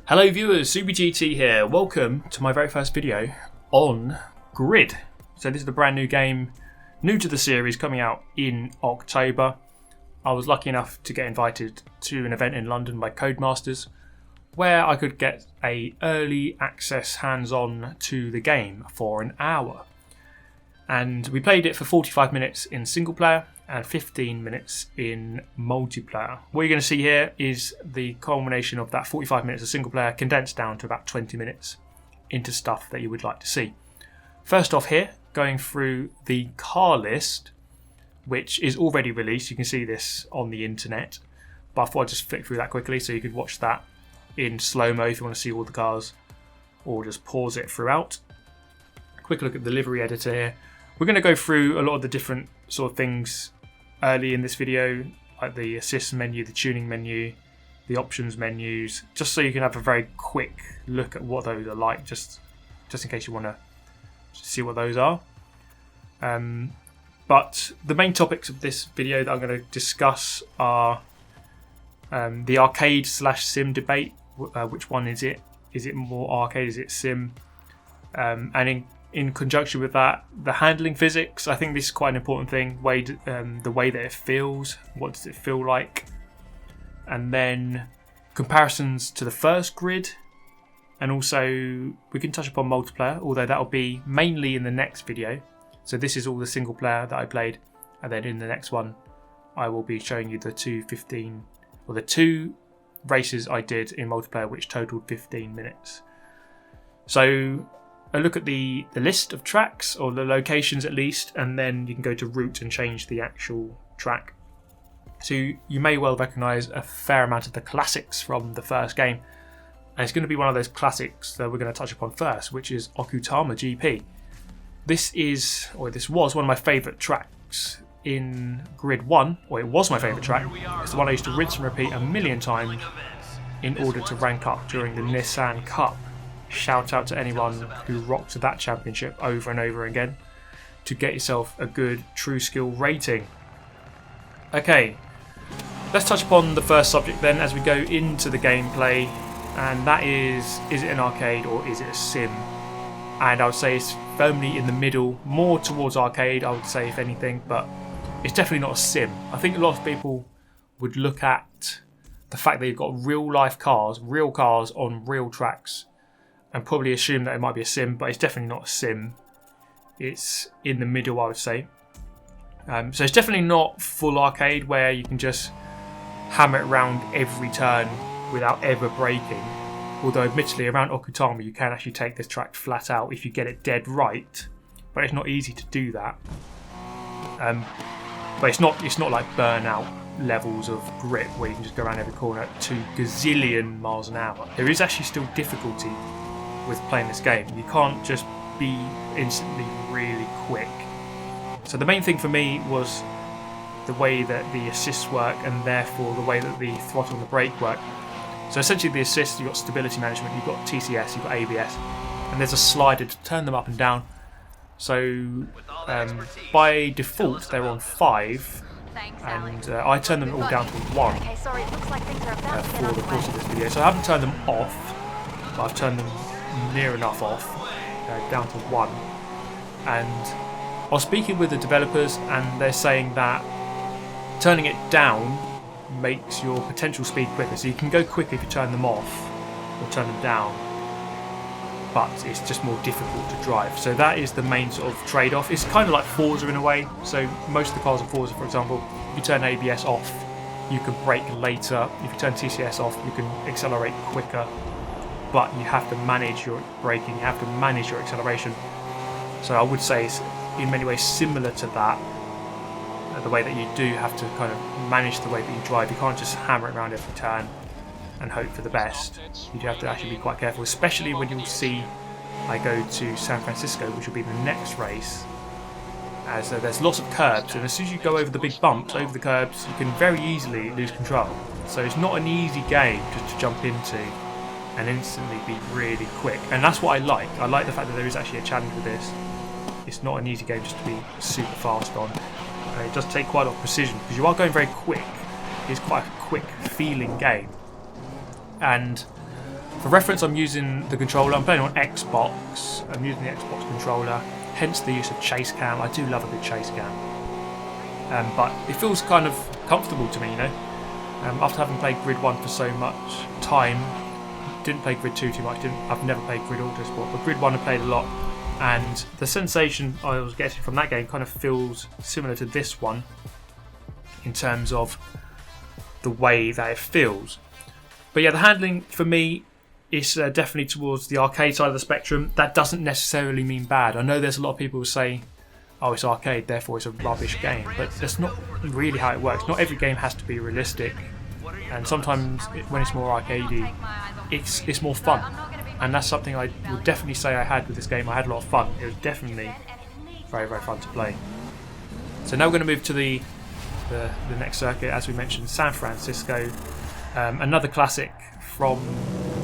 Hello viewers, SuperGT here. Welcome to my very first video on GRiD. So this is the brand new game, new to the series, coming out in October. I was lucky enough to get invited to an event in London by Codemasters, where I could get a early access hands-on to the game for an hour. And we played it for 45 minutes in single player and 15 minutes in multiplayer. What you're going to see here is the culmination of that 45 minutes of single player condensed down to about 20 minutes into stuff that you would like to see. First off here, going through the car list, which is already released. You can see this on the internet, but I thought I'd just flick through that quickly so you could watch that in slow-mo if you want to see all the cars, or just pause it throughout. Quick look at the livery editor here. We're going to go through a lot of the different sort of things early in this video, like the assist menu, the tuning menu, the options menus, just so you can have a very quick look at what those are like, just in case you want to see what those are. But the main topics of this video that I'm going to discuss are the arcade/sim debate. Which one is it? Is it more arcade? Is it sim? And in conjunction with that, the handling physics. I think this is quite an important thing. The way that it feels. What does it feel like? And then comparisons to the first GRiD. And also we can touch upon multiplayer, although that'll be mainly in the next video. So this is all the single player that I played, and then in the next one I will be showing you the two races I did in multiplayer, which totaled 15 minutes. So a look at the list of tracks, or the locations at least, and then you can go to route and change the actual track. So you may well recognise a fair amount of the classics from the first game, and it's going to be one of those classics that we're going to touch upon first, which is Okutama GP. This was one of my favourite tracks in GRiD 1, or it was my favourite track. It's the one I used to rinse and repeat a million times in order to rank up during the Nissan Cup. Shout out to anyone who rocked that championship over and over again to get yourself a good true skill rating. Okay, let's touch upon the first subject then as we go into the gameplay, and that is it an arcade or is it a sim? And I would say it's firmly in the middle, more towards arcade I would say if anything, but it's definitely not a sim. I think a lot of people would look at the fact that you've got real cars on real tracks, and probably assume that it might be a sim, but it's definitely not a sim. It's in the middle, I would say. So it's definitely not full arcade where you can just hammer it around every turn without ever braking. Although admittedly around Okutama you can actually take this track flat out if you get it dead right, but it's not easy to do that. But it's not like burnout levels of grip where you can just go around every corner at 2 gazillion miles an hour. There is actually still difficulty with playing this game. You can't just be instantly really quick. So the main thing for me was the way that the assists work, and therefore the way that the throttle and the brake work. So essentially the assists, you've got stability management, you've got TCS, you've got ABS, and there's a slider to turn them up and down. So by default they're on 5, and I turned them all down to 1 for the course of this video. So I haven't turned them off, but I've turned them near enough off, down to 1. And I was speaking with the developers, and they're saying that turning it down makes your potential speed quicker. So you can go quicker if you turn them off or turn them down, but it's just more difficult to drive. So that is the main sort of trade-off. It's kind of like Forza in a way. So most of the cars in Forza, for example, if you turn ABS off, you can brake later. If you turn TCS off, you can accelerate quicker, but you have to manage your braking, you have to manage your acceleration. So I would say it's in many ways similar to that, the way that you do have to kind of manage the way that you drive. You can't just hammer it around every turn and hope for the best. You do have to actually be quite careful, especially when you'll see I go to San Francisco, which will be the next race, as there's lots of curbs, and as soon as you go over the big bumps, over the curbs, you can very easily lose control. So it's not an easy game just to jump into and instantly be really quick, and that's what I like. I like the fact that there is actually a challenge with this. It's not an easy game just to be super fast on. It does take quite a lot of precision because you are going very quick. It's quite a quick feeling game, and For reference, I'm using the controller. I'm playing on Xbox. I'm using the Xbox controller, hence the use of chase cam. I do love a good chase cam. But it feels kind of comfortable to me, you know. After having played Grid 1 for so much time, didn't play Grid 2 too much. I've never played Grid Autosport, but Grid 1 I played a lot, and the sensation I was getting from that game kind of feels similar to this one in terms of the way that it feels. But yeah, the handling for me is definitely towards the arcade side of the spectrum. That doesn't necessarily mean bad. I know there's a lot of people who say, oh, it's arcade, therefore it's a rubbish game, but that's not really how it works. Not every game has to be realistic, and sometimes when it's more arcadey, it's more fun, and that's something I would definitely say I had with this game. I had a lot of fun. It was definitely very, very fun to play. So now we're going to move to the next circuit, as we mentioned, San Francisco, another classic from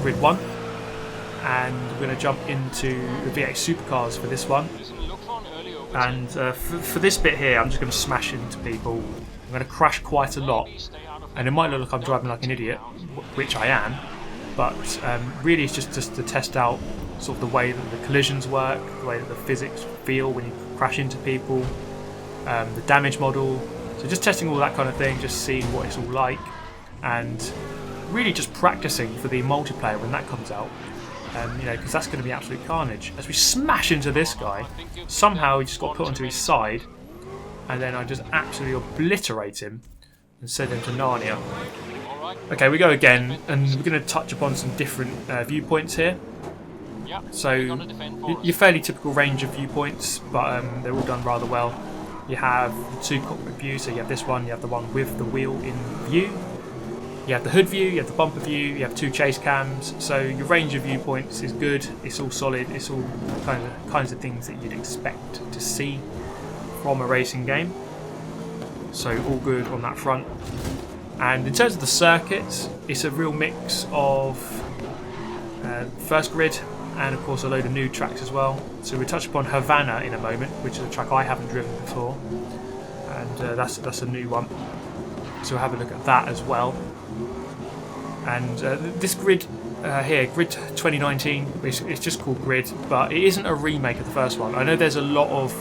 Grid 1, and we're going to jump into the V8 Supercars for this one. And for this bit here, I'm just going to smash into people. I'm going to crash quite a lot, and it might look like I'm driving like an idiot, which I am, but really it's just to test out sort of the way that the collisions work, the way that the physics feel when you crash into people, the damage model. So just testing all that kind of thing, just seeing what it's all like, and really just practicing for the multiplayer when that comes out. You know, because that's going to be absolute carnage. As we smash into this guy, somehow he just got put onto his side, and then I just absolutely obliterate him and send him to Narnia. Okay, we go again, and we're going to touch upon some different viewpoints here. So, your fairly typical range of viewpoints, but they're all done rather well. You have the two cockpit views, so you have this one, you have the one with the wheel in view. You have the hood view, you have the bumper view, you have two chase cams, so your range of viewpoints is good, it's all solid, it's all kinds of things that you'd expect to see from a racing game. So all good on that front. And in terms of the circuits, it's a real mix of first grid and of course a load of new tracks as well. So we'll touch upon Havana in a moment, which is a track I haven't driven before, and that's a new one. So we'll have a look at that as well. And this grid here, Grid 2019, it's just called Grid, but it isn't a remake of the first one. I know there's a lot of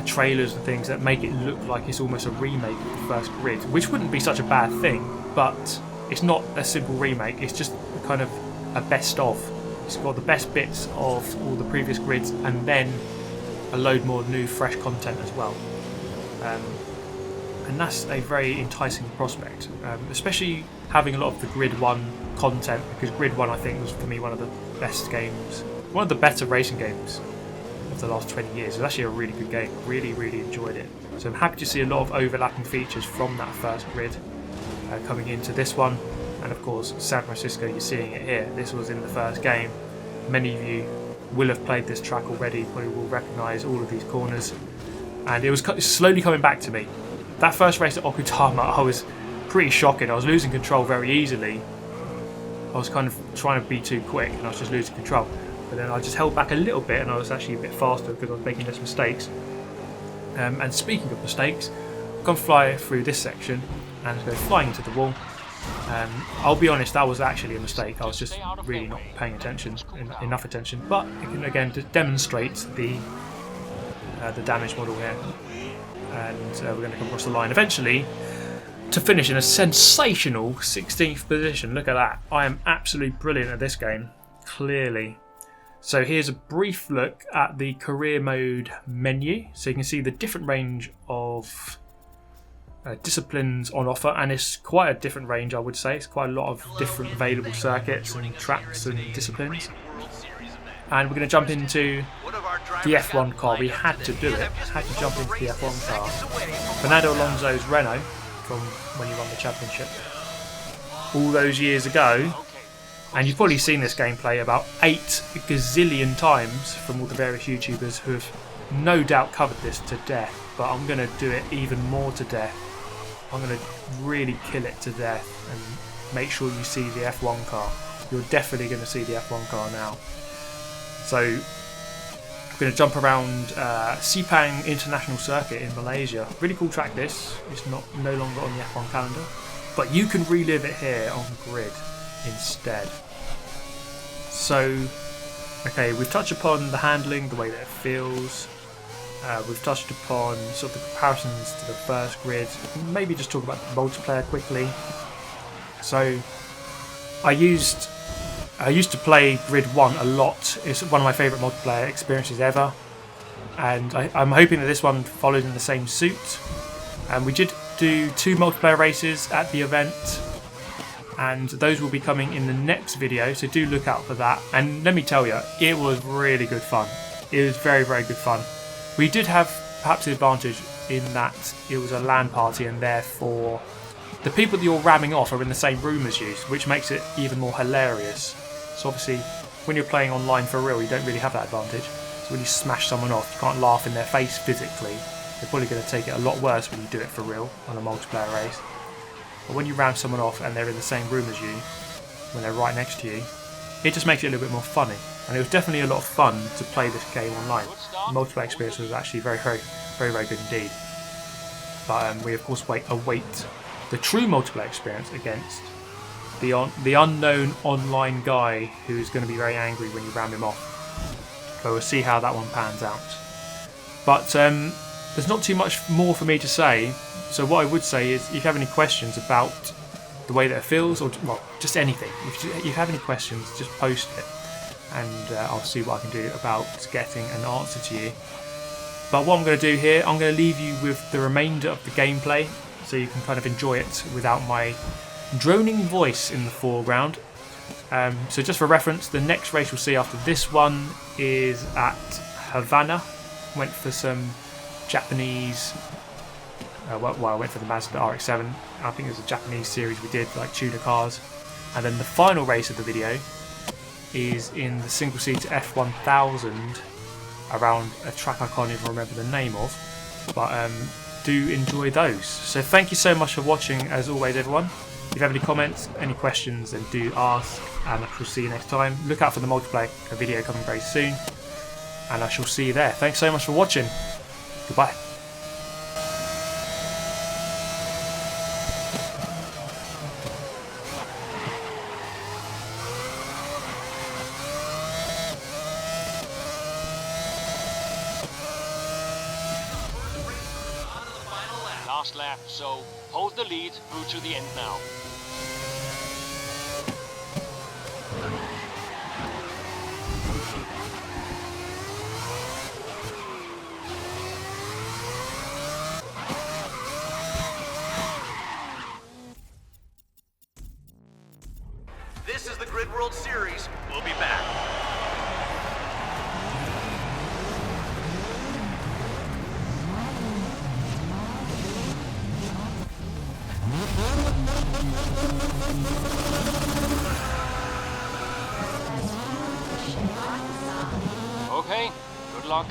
trailers and things that make it look like it's almost a remake of the first Grid, which wouldn't be such a bad thing, but it's not a simple remake, it's just kind of a best of. It's got the best bits of all the previous grids and then a load more new fresh content as well. And that's a very enticing prospect, especially having a lot of the Grid 1 content, because Grid 1 I think was for me one of the best games, one of the better racing games of the last 20 years. It was actually a really good game, really, really enjoyed it. So I'm happy to see a lot of overlapping features from that first Grid coming into this one. And of course San Francisco, you're seeing it here, this was in the first game. Many of you will have played this track already, probably will recognise all of these corners, and it was slowly coming back to me. That first race at Okutama, I was pretty shocking. I was losing control very easily. I was kind of trying to be too quick and I was just losing control. But then I just held back a little bit and I was actually a bit faster because I was making less mistakes. And speaking of mistakes, I'm going to fly through this section and go flying into the wall. I'll be honest, that was actually a mistake. I was just really not paying attention, enough attention. But it can again demonstrate the damage model here. And we're going to come across the line eventually to finish in a sensational 16th position. Look at that. I am absolutely brilliant at this game, clearly. So here's a brief look at the career mode menu. So you can see the different range of disciplines on offer, and it's quite a different range, I would say. It's quite a lot of different available circuits and tracks and disciplines. And we're going to jump into the F1 car. We had to do it. Had to jump into the F1 car. Fernando Alonso's Renault from when he won the championship all those years ago. And you've probably seen this gameplay about 8 gazillion times from all the various YouTubers who have no doubt covered this to death. But I'm going to do it even more to death. I'm going to really kill it to death and make sure you see the F1 car. You're definitely going to see the F1 car now. So we're going to jump around Sepang International Circuit in Malaysia. Really cool track this. It's no longer on the F1 calendar, but you can relive it here on Grid instead. So, okay, we've touched upon the handling, the way that it feels. We've touched upon sort of the comparisons to the first grid. Maybe just talk about the multiplayer quickly. So, I used to play Grid 1 a lot. It's one of my favourite multiplayer experiences ever. And I'm hoping that this one followed in the same suit. And we did do 2 multiplayer races at the event. And those will be coming in the next video, so do look out for that. And let me tell you, it was really good fun. It was very, very good fun. We did have perhaps the advantage in that it was a LAN party, and therefore the people that you're ramming off are in the same room as you, which makes it even more hilarious. So obviously, when you're playing online for real, you don't really have that advantage. So when you smash someone off, you can't laugh in their face physically. They're probably going to take it a lot worse when you do it for real on a multiplayer race. But when you ram someone off and they're in the same room as you, when they're right next to you, it just makes it a little bit more funny. And it was definitely a lot of fun to play this game online. The multiplayer experience was actually very, very, very, very good indeed. But we of course await the true multiplayer experience against the unknown online guy who's going to be very angry when you ram him off. So we'll see how that one pans out. But there's not too much more for me to say. So what I would say is, if you have any questions about the way that it feels, or well, just anything, if you have any questions, just post it, and I'll see what I can do about getting an answer to you. But what I'm going to do here, I'm going to leave you with the remainder of the gameplay, so you can kind of enjoy it without my droning voice in the foreground. So just for reference, the next race we'll see after this one is at Havana. Went for some Japanese. I went for the Mazda RX-7. I think it was a Japanese series we did, like tuner cars. And then the final race of the video is in the single-seater F1000 around a track I can't even remember the name of. But do enjoy those. So thank you so much for watching, as always, everyone. If you have any comments, any questions, then do ask, and I shall see you next time. Look out for the multiplayer video coming very soon, and I shall see you there. Thanks so much for watching. Goodbye. Last lap, so hold the lead through to the end now. This is the Grid World Series. We'll be back. Okay, good luck.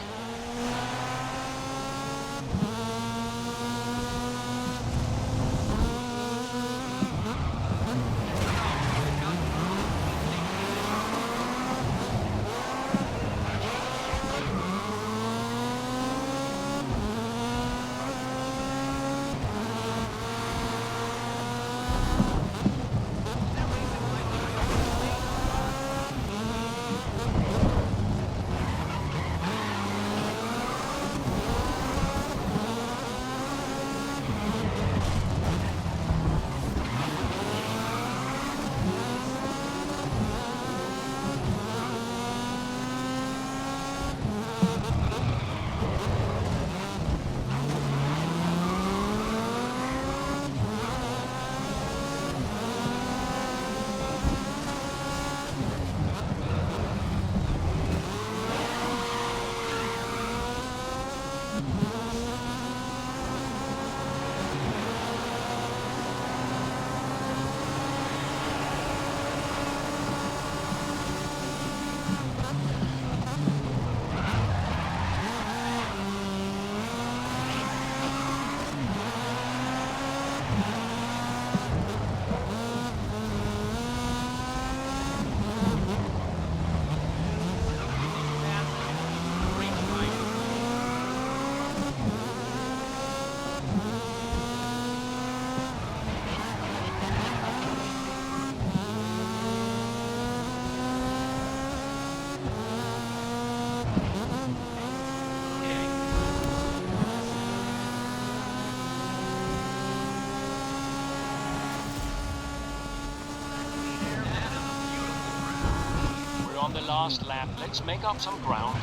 on the last lap. Let's make up some ground.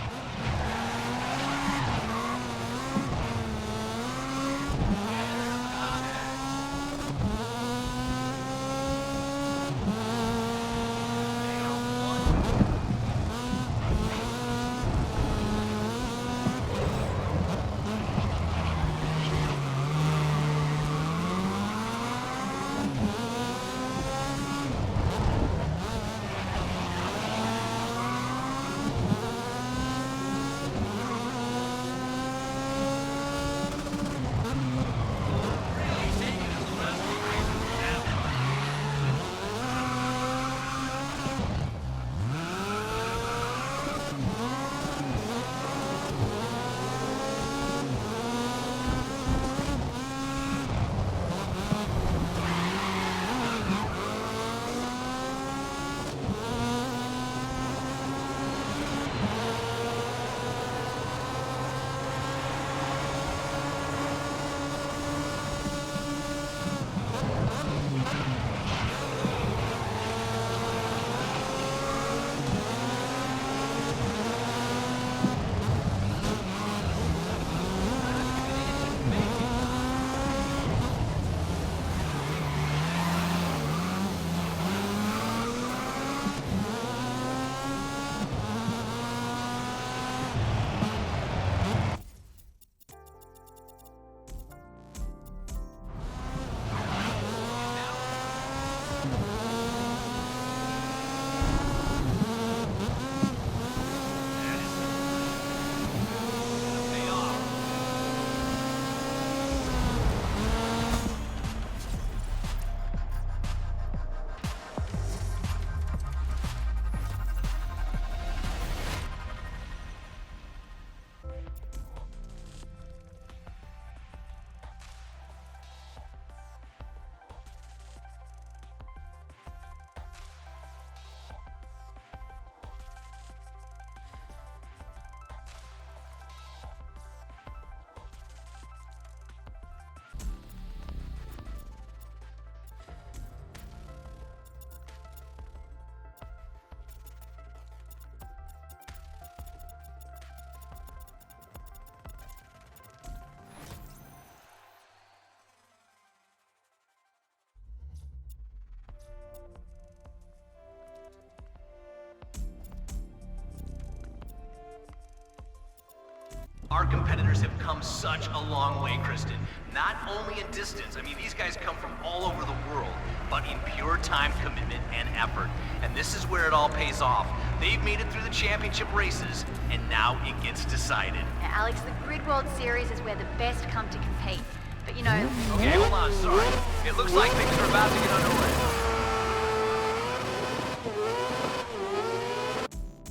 Our competitors have come such a long way, Kristen. Not only in distance, I mean, these guys come from all over the world, but in pure time commitment and effort. And this is where it all pays off. They've made it through the championship races, and now it gets decided. Now, Alex, the Grid World Series is where the best come to compete. But you know... Okay, hold on, sorry. It looks like things are about to get underway.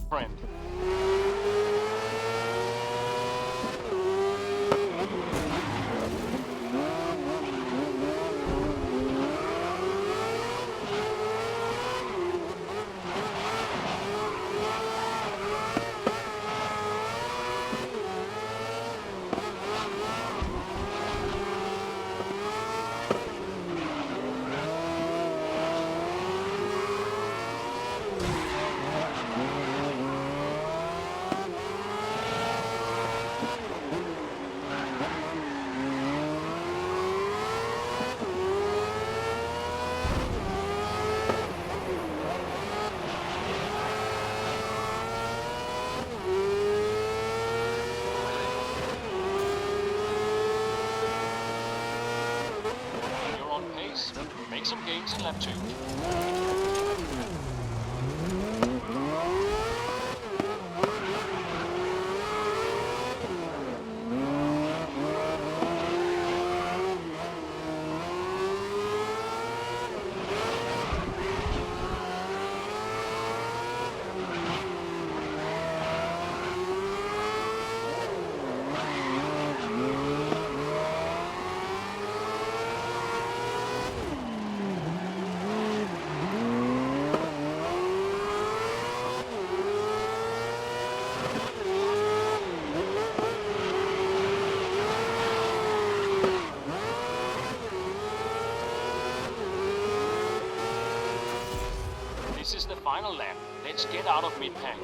Friend. Make some gains in lap 2. This is the final lap. Let's get out of mid-pack.